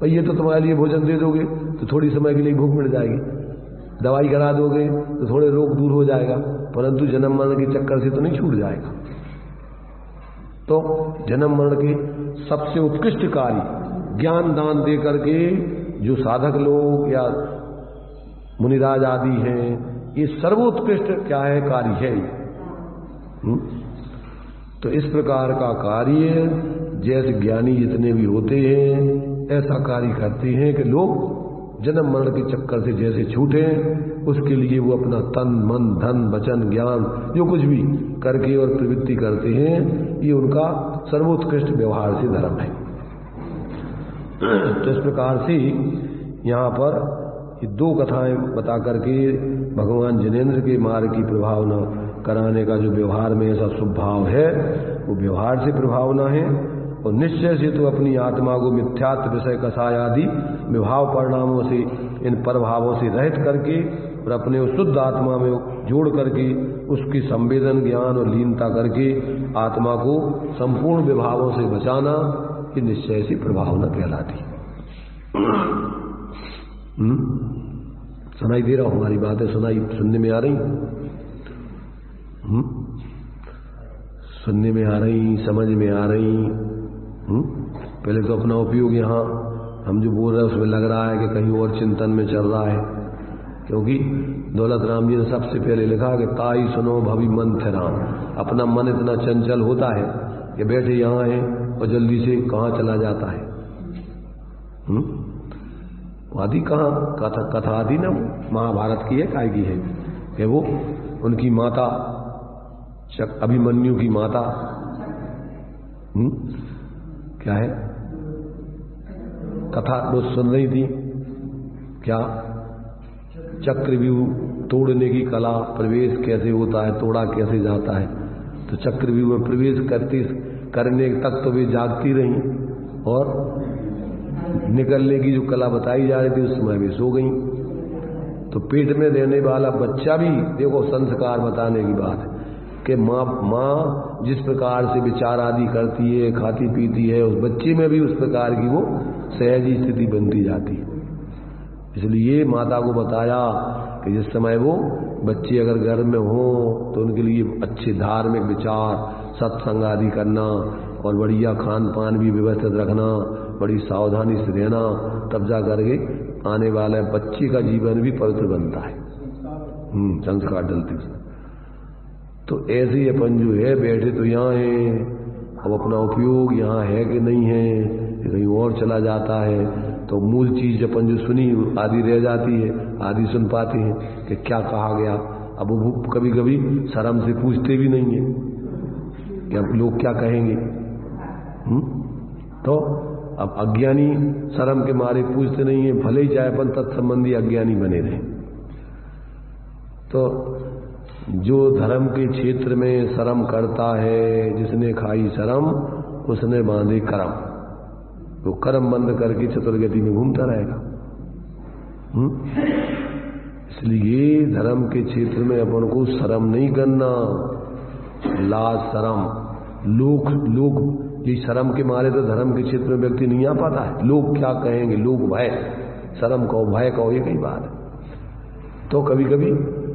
भाई ये तो तुम्हारे लिए भोजन दे दोगे तो थोड़ी समय के लिए भूख मिट जाएगी, दवाई करा दोगे तो थोड़े रोग दूर हो जाएगा, परंतु जन्म मरण के चक्कर से तो नहीं छूट जाएगा। तो जन्म मरण के सबसे उत्कृष्ट कार्य ज्ञान दान दे करके जो साधक लोग या मुनिराज आदि हैं, ये सर्वोत्कृष्ट क्या है? कार्य है। तो इस प्रकार का कार्य जैसे ज्ञानी जितने भी होते हैं ऐसा कार्य करते हैं कि लोग जन्म मरण के चक्कर से जैसे छूटे, उसके लिए वो अपना तन मन धन वचन ज्ञान जो कुछ भी करके और प्रवृत्ति करते हैं, ये उनका सर्वोत्कृष्ट व्यवहार से धर्म है। तो इस प्रकार से यहाँ पर ये दो कथाएं बता करके भगवान जिनेन्द्र के मार्ग की प्रभावना कराने का जो व्यवहार में ऐसा शुभ भाव है, वो व्यवहार से प्रभावना है। और निश्चय से तो अपनी आत्मा को मिथ्यात्व विषय कसाय आदि विभाव परिणामों से, इन प्रभावों से रहित करके और अपने उस शुद्ध आत्मा में जोड़ करके उसकी संवेदन ज्ञान और लीनता करके आत्मा को संपूर्ण विभावों से बचाना, ये निश्चय से प्रभावना कहलाती। सुनाई दे रहा हूं? हमारी बातें सुनने में आ रही? सुनने में आ रही, समझ में आ रही? पहले तो अपना उपयोग यहाँ हम जो बोल रहे हैं उसमें लग रहा है कि कहीं और चिंतन में चल रहा है, क्योंकि दौलत राम जी ने सबसे पहले लिखा कि ताई सुनो भवि मन थिरान। अपना मन इतना चंचल होता है कि बैठे यहाँ है और जल्दी से कहाँ चला जाता है। आदि कहाँ कथा आदि ना महाभारत की है, काय की है कि वो उनकी माता अभिमन्यु की माता क्या है कथा वो सुन रही थी, क्या चक्रव्यूह तोड़ने की कला, प्रवेश कैसे होता है, तोड़ा कैसे जाता है। तो चक्रव्यूह में प्रवेश करने तक तो वे जागती रहीं और निकलने की जो कला बताई जा रही थी उस समय वे सो गई। तो पेट में रहने वाला बच्चा भी देखो संस्कार बताने की बात है कि माँ जिस प्रकार से विचार आदि करती है, खाती पीती है, उस बच्चे में भी उस प्रकार की वो सहज स्थिति बनती जाती है। इसलिए माता को बताया कि जिस समय वो बच्चे अगर घर में हो तो उनके लिए अच्छे धार्मिक विचार, सत्संग आदि करना और बढ़िया खान पान भी व्यवस्थित रखना, बड़ी सावधानी से रहना, तब जा करके आने वाले बच्चे का जीवन भी पवित्र बनता है। संस्कार डलते उसमें। तो ऐसे ही अपन जो है बैठे तो यहाँ है, अब अपना उपयोग यहाँ है कि नहीं है, कहीं और चला जाता है, तो मूल चीज अपन जो सुनी आदि रह जाती है, आदि सुन पाते हैं कि क्या कहा गया। अब वो कभी कभी शर्म से पूछते भी नहीं है कि अब लोग क्या कहेंगे। तो अब अज्ञानी शर्म के मारे पूछते नहीं है, भले ही चाहे अपन तत्संबंधी अज्ञानी बने रहे। तो जो धर्म के क्षेत्र में शर्म करता है, जिसने खाई शर्म उसने बांधे कर्म, वो कर्म बंद करके चतुर्गति में घूमता रहेगा। इसलिए धर्म के क्षेत्र में अपन को शर्म नहीं करना, लाज शर्म, लोग ये शर्म के मारे तो धर्म के क्षेत्र में व्यक्ति नहीं आ पाता है। लोग क्या कहेंगे, लोग भय, शर्म कहो भय कहो, ये कई बात है। तो कभी कभी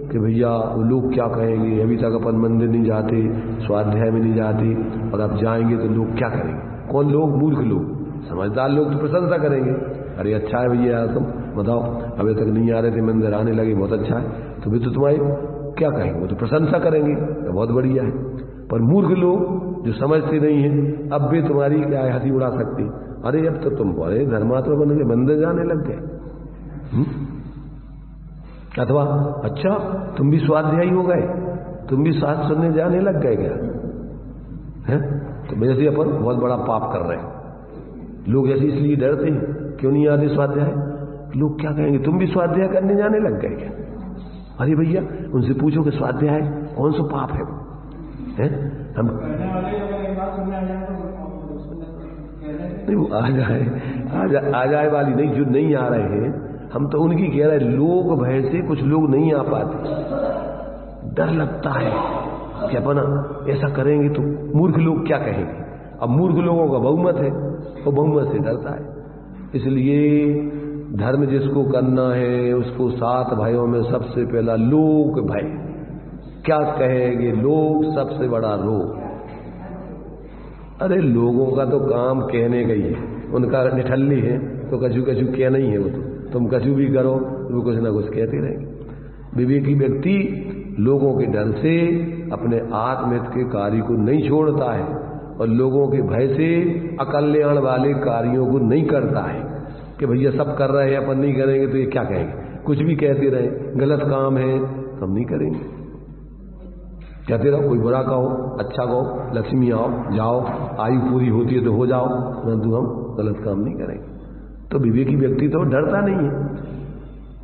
कि भैया लोग क्या कहेंगे, अभी तक अपन मंदिर नहीं जाते, स्वाध्याय में नहीं जाते, और अब जाएंगे तो लोग क्या करेंगे। कौन लोग? मूर्ख लोग। समझदार लोग तो प्रशंसा करेंगे, अरे अच्छा है भैया तुम बताओ अभी तक नहीं आ रहे थे, मंदिर आने लगे, बहुत अच्छा है। तो भी तो तुम्हारी क्या कहेंगे, वो तो प्रशंसा करेंगे, तो बहुत बढ़िया है। पर मूर्ख लोग जो समझते नहीं है, अब भी तुम्हारी क्या है हंसी उड़ा सकती, अरे अब तो तुम बड़े धर्मात्मा बन गए, मंदिर जाने लग गए। अथवा अच्छा तुम भी स्वाध्यायी हो गए, तुम भी शास्त्र सुनने जाने लग गए क्या है? तो वैसे अपन बहुत बड़ा पाप कर रहे हैं। लोग ऐसे इसलिए डरते हैं, क्यों नहीं आते स्वाध्याय, लोग क्या कहेंगे, तुम भी स्वाध्याय करने जाने लग गए क्या? अरे भैया उनसे पूछो कि स्वाध्याय कौन सा पाप है? हम नहीं, वो आ जाए वाली नहीं, जो नहीं आ रहे हैं हम तो उनकी कह रहे हैं। लोग भय से कुछ लोग नहीं आ पाते, डर लगता है कि अपन ऐसा करेंगे तो मूर्ख लोग क्या कहेंगे। अब मूर्ख लोगों का बहुमत है, वो बहुमत से डरता है। इसलिए धर्म जिसको करना है उसको 7 भयों में सबसे पहला लोक भय। क्या कहेंगे लोग, सबसे बड़ा रोग। अरे लोगों का तो काम कहने का ही है, उनका निठल्ली है तो कछु कछु कहना ही है। वो तो तुम कछु भी करो तो कुछ ना कुछ कहते रहेंगे। विवेकी व्यक्ति लोगों के डर से अपने आत्महित के कार्य को नहीं छोड़ता है, और लोगों के भय से अकल्याण वाले कार्यों को नहीं करता है कि भैया सब कर रहे हैं अपन नहीं करेंगे तो ये क्या कहेंगे। कुछ भी कहते रहे, गलत काम है तो हम नहीं करेंगे, कहते रहो, कोई बुरा कहो अच्छा कहो, लक्ष्मी आओ जाओ, आयु पूरी होती है तो हो जाओ, परंतु हम गलत काम नहीं करेंगे। तो विवेकी व्यक्ति तो डरता नहीं है,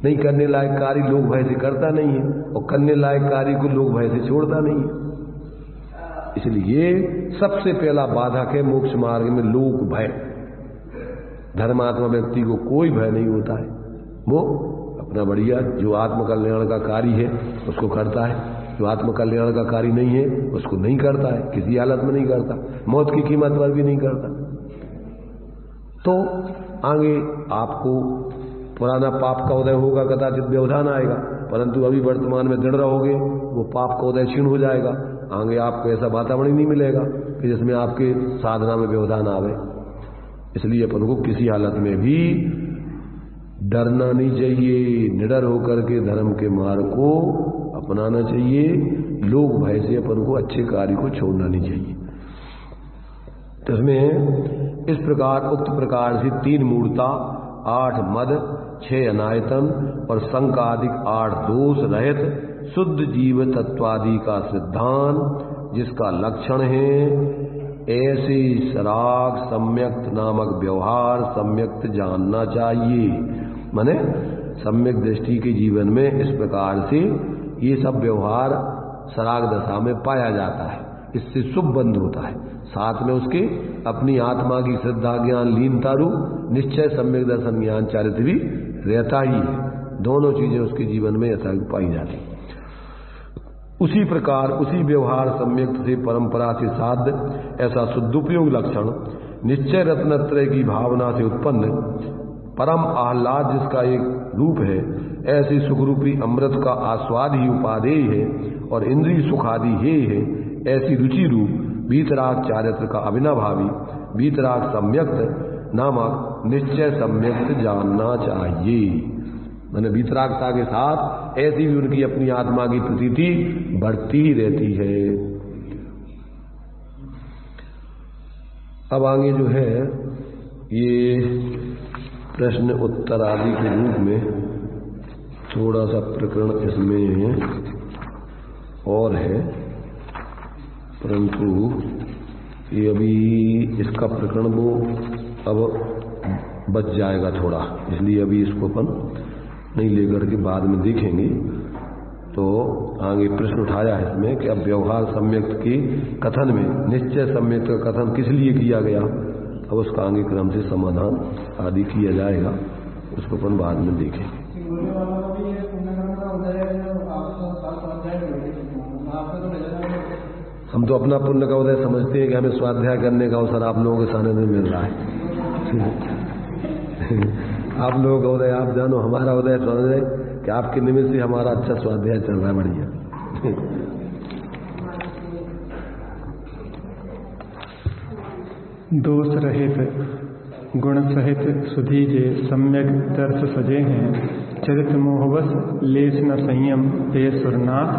नहीं करने लायक कार्य लोग भय से करता नहीं है, और करने लायक कार्य को लोग भय से छोड़ता नहीं है। इसलिए सबसे पहला बाधक है मोक्ष मार्ग में लोक भय। धर्मात्मा व्यक्ति को कोई भय नहीं होता है, वो अपना बढ़िया जो आत्म कल्याण का कार्य है उसको करता है, जो आत्म कल्याण का कार्य नहीं है उसको नहीं करता है, किसी हालत में नहीं करता, मौत की कीमत पर भी नहीं करता। तो आगे आपको पुराना पाप का उदय होगा, कदाचित व्यवधान आएगा, परंतु अभी वर्तमान में दृढ़ रहोगे वो पाप का उदय क्षीण हो जाएगा। आगे आपको ऐसा वातावरण नहीं मिलेगा कि जिसमें आपके साधना में व्यवधान आवे। इसलिए अपन को किसी हालत में भी डरना नहीं चाहिए, निडर होकर के धर्म के मार्ग को अपनाना चाहिए। लोग भय से अपन को अच्छे कार्य को छोड़ना नहीं चाहिए। तो इसमें इस प्रकार उक्त प्रकार से 3 मूर्ता, 8 मद, 6 अनायतन और संकादिक 8 दोष रहित शुद्ध जीव तत्वादि का सिद्धांत, जिसका लक्षण है ऐसे सराग सम्यक्त नामक व्यवहार सम्यक्त जानना चाहिए। माने सम्यक दृष्टि के जीवन में इस प्रकार से ये सब व्यवहार सराग दशा में पाया जाता है, इससे शुभ बंध होता है। साथ में उसके अपनी आत्मा की श्रद्धा ज्ञान लीनता रूप निश्चय सम्यक दर्शन ज्ञान चारित्र भी रहता ही है। दोनों चीजें उसके जीवन में ऐसा पाई जाती है। उसी प्रकार उसी व्यवहार सम्यक से परंपरा से साध्य ऐसा शुद्धोपयोग लक्षण निश्चय रत्नत्रय की भावना से उत्पन्न परम आह्लाद जिसका एक रूप है, ऐसे सुखरूपी अमृत का आस्वाद ही उपादेय है और इंद्रिय सुखादि हे है। ऐसी रुचि रूप वीतराग चारित्र का अविनाभावी वीतराग सम्यक्त नामक निश्चय सम्यक्त जानना चाहिए। मैंने वीतरागता के साथ ऐसी भी उनकी अपनी आत्मा की प्रतीति बढ़ती ही रहती है। अब आगे जो है ये प्रश्न उत्तर आदि के रूप में थोड़ा सा प्रकरण इसमें और है, परंतु ये अभी इसका प्रकरण वो अब बच जाएगा थोड़ा, इसलिए अभी इसको अपन नहीं लेकर के बाद में देखेंगे। तो आगे प्रश्न उठाया है इसमें कि अब व्यवहार सम्यक्त की कथन में निश्चय सम्यक्त का कथन किस लिए किया गया, अब उसका आगे क्रम से समाधान आदि किया जाएगा, उसको अपन बाद में देखेंगे। हम तो अपना पुण्य का उदय समझते हैं कि हमें स्वाध्याय करने का अवसर आप लोगों के सामने में मिल रहा है। आप लोगों का उदय आप जानो, हमारा उदय समझ रहे कि आपके निमित्त से हमारा अच्छा स्वाध्याय चल रहा है, बढ़िया।
दोष रहित गुण सहित सुधीजे सम्यक दर्श सजे हैं, चरित मोहवश लेस न संयम ते सुरनाथ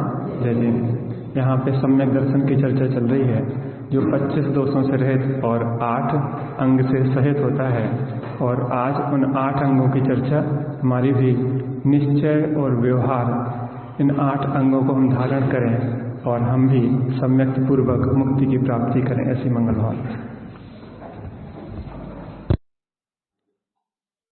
जजे। यहाँ पे सम्यक दर्शन की चर्चा चल रही है, जो 25 दोषों से रहित और 8 अंग से सहित होता है। और आज उन 8 अंगों की चर्चा हमारी भी निश्चय और व्यवहार, इन 8 अंगों को हम धारण करें और हम भी सम्यक पूर्वक मुक्ति की प्राप्ति करें, ऐसी मंगल भावना।